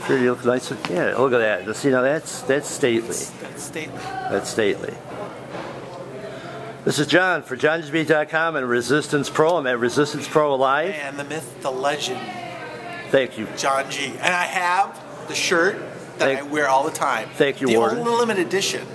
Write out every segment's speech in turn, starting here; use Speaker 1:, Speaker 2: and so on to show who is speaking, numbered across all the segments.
Speaker 1: Sure, you look nice. Yeah, look at that. See, now that's stately.
Speaker 2: That's stately.
Speaker 1: That's stately. This is John for Johnny'sBeat.com and Resistance Pro. I'm at Resistance Pro Live.
Speaker 2: And the myth, the legend.
Speaker 1: Thank you.
Speaker 2: Johngy. And I have the shirt that I wear all the time.
Speaker 1: Thank you,
Speaker 2: the
Speaker 1: Warden.
Speaker 2: only limited edition.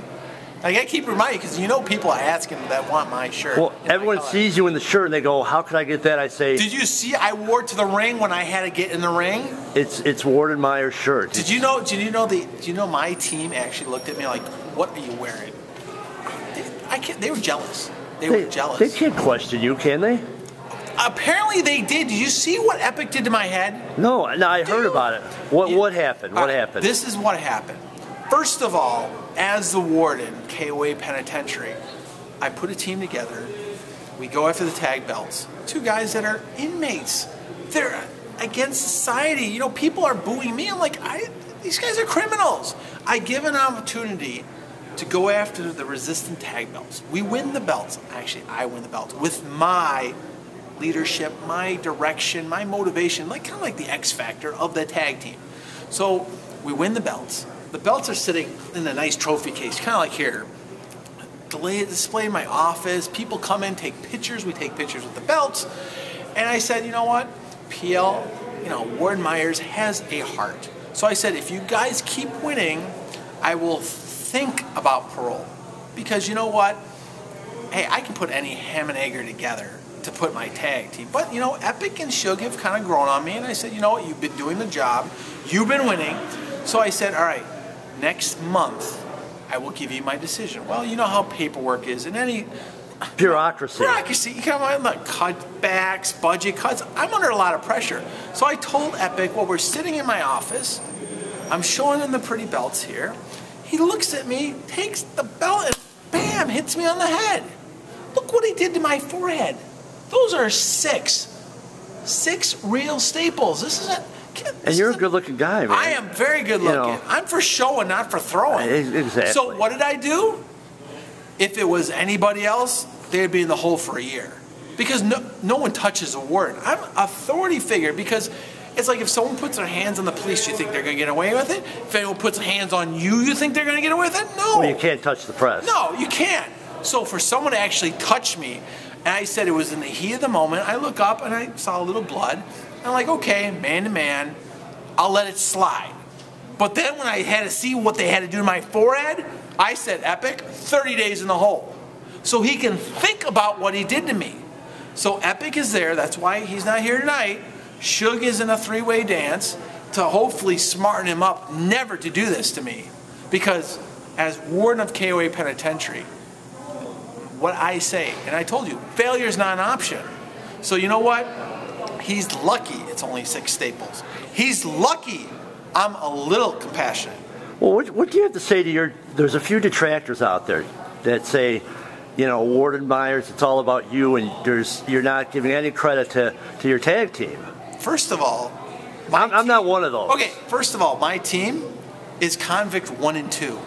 Speaker 2: I gotta keep reminding you because you know people are asking that want my shirt.
Speaker 1: Well, everyone sees you in the shirt and they go, "How could I get that?" I say,
Speaker 2: "Did you see? I wore it to the ring when I had to get in the ring."
Speaker 1: It's Warden Myers' shirt.
Speaker 2: Did you know my team actually looked at me like, "What are you wearing?" They were jealous. They were jealous.
Speaker 1: They can't question you, can they?
Speaker 2: Apparently they did. Did you see what Epic did to my head?
Speaker 1: No, I heard about it. What happened? What happened?
Speaker 2: This is what happened. First of all, as the warden, KOA Penitentiary, I put a team together. We go after the tag belts. Two guys that are inmates. They're against society. You know, people are booing me. I'm like, these guys are criminals. I give an opportunity to go after the resistant tag belts. We win the belts. Actually, I win the belts with my leadership, my direction, my motivation, like kind of like the X factor of the tag team. So we win the belts. The belts are sitting in a nice trophy case, kind of like here. Display in my office. People come in, take pictures. We take pictures with the belts. And I said, you know what? PL, Warden Myers has a heart. So I said, if you guys keep winning, I will think about parole. Because you know what? Hey, I can put any ham and egger together to put my tag team. But, Epic and Shug have kind of grown on me. And I said, you know what? You've been doing the job. You've been winning. So I said, all right, next month, I will give you my decision. Well, you know how paperwork is in any
Speaker 1: bureaucracy.
Speaker 2: You come on, look, cutbacks, budget cuts. I'm under a lot of pressure. So I told Epic, well, we're sitting in my office. I'm showing him the pretty belts here. He looks at me, takes the belt, and bam, hits me on the head. Look what he did to my forehead. Those are six real staples. This isn't.
Speaker 1: And you're a good-looking guy, man.
Speaker 2: I am very good-looking. I'm for show and not for throwing.
Speaker 1: Exactly.
Speaker 2: So what did I do? If it was anybody else, they'd be in the hole for a year. Because no one touches a warden. I'm an authority figure because it's like if someone puts their hands on the police, you think they're going to get away with it? If anyone puts hands on you, you think they're going to get away with it? No.
Speaker 1: Well, you can't touch the press.
Speaker 2: No, you can't. So for someone to actually touch me, and I said it was in the heat of the moment, I look up and I saw a little blood. I'm like, okay, man to man, I'll let it slide. But then when I had to see what they had to do to my forehead, I said, Epic, 30 days in the hole. So he can think about what he did to me. So Epic is there. That's why he's not here tonight. Shug is in a three-way dance to hopefully smarten him up never to do this to me. Because as warden of KOA Penitentiary, what I say, and I told you, failure is not an option. So you know what? He's lucky it's only 6 staples. He's lucky I'm a little compassionate.
Speaker 1: Well, what do you have to say to there's a few detractors out there that say, Warden Myers, it's all about you and you're not giving any credit to your tag team.
Speaker 2: First of all,
Speaker 1: I'm not one of those.
Speaker 2: Okay, first of all, my team is convict 1 and 2.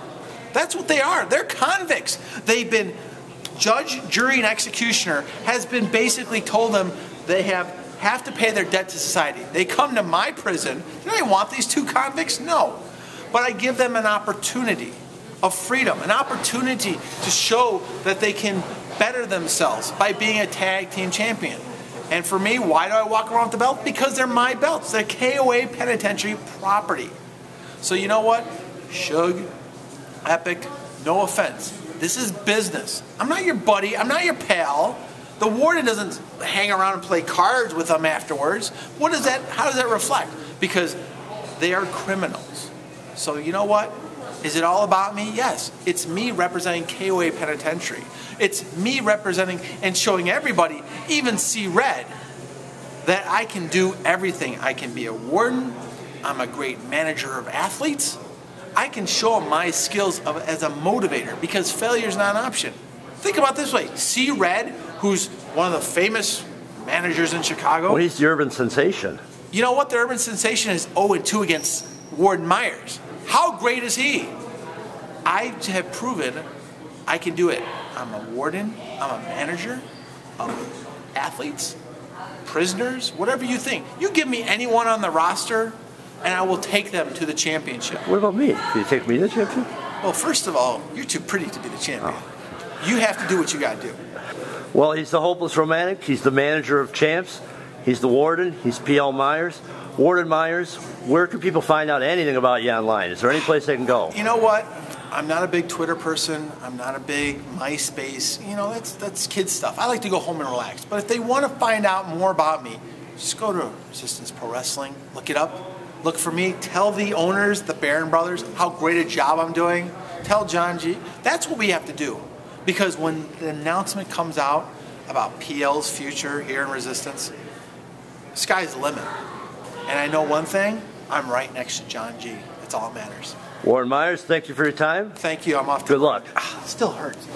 Speaker 2: That's what they are. They're convicts. They've been, judge, jury, and executioner has been basically told them they have to pay their debt to society. They come to my prison. Do I want these 2 convicts? No. But I give them an opportunity of freedom, an opportunity to show that they can better themselves by being a tag team champion. And for me, why do I walk around with the belt? Because they're my belts. They're KOA Penitentiary property. So you know what? Shug, Epic, no offense. This is business. I'm not your buddy. I'm not your pal. The warden doesn't hang around and play cards with them afterwards. What is that? How does that reflect? Because they are criminals. So you know what? Is it all about me? Yes. It's me representing KOA Penitentiary. It's me representing and showing everybody, even see red, that I can do everything. I can be a warden. I'm a great manager of athletes. I can show them my skills as a motivator because failure is not an option. Think about it this way. See Red, who's one of the famous managers in Chicago.
Speaker 1: Well, he's the urban sensation.
Speaker 2: You know what? The urban sensation is 0-2 against Warden Myers. How great is he? I have proven I can do it. I'm a warden. I'm a manager of athletes, prisoners, whatever you think. You give me anyone on the roster and I will take them to the championship.
Speaker 1: What about me? Can you take me to the championship?
Speaker 2: Well, first of all, you're too pretty to be the champion. You have to do what you got to do.
Speaker 1: Well, he's the hopeless romantic. He's the manager of champs. He's the warden. He's P.L. Myers. Warden Myers, where can people find out anything about you online? Is there any place they can go?
Speaker 2: You know what? I'm not a big Twitter person. I'm not a big MySpace. You know, that's kid stuff. I like to go home and relax. But if they want to find out more about me, just go to Resistance Pro Wrestling. Look it up. Look for me. Tell the owners, the Barron brothers, how great a job I'm doing. Tell Johngy. That's what we have to do. Because when the announcement comes out about PL's future here in Resistance, sky's the limit. And I know one thing, I'm right next to John G. That's all that matters.
Speaker 1: Warden Myers, thank you for your time.
Speaker 2: Thank you. I'm off to
Speaker 1: Good luck.
Speaker 2: Still hurts.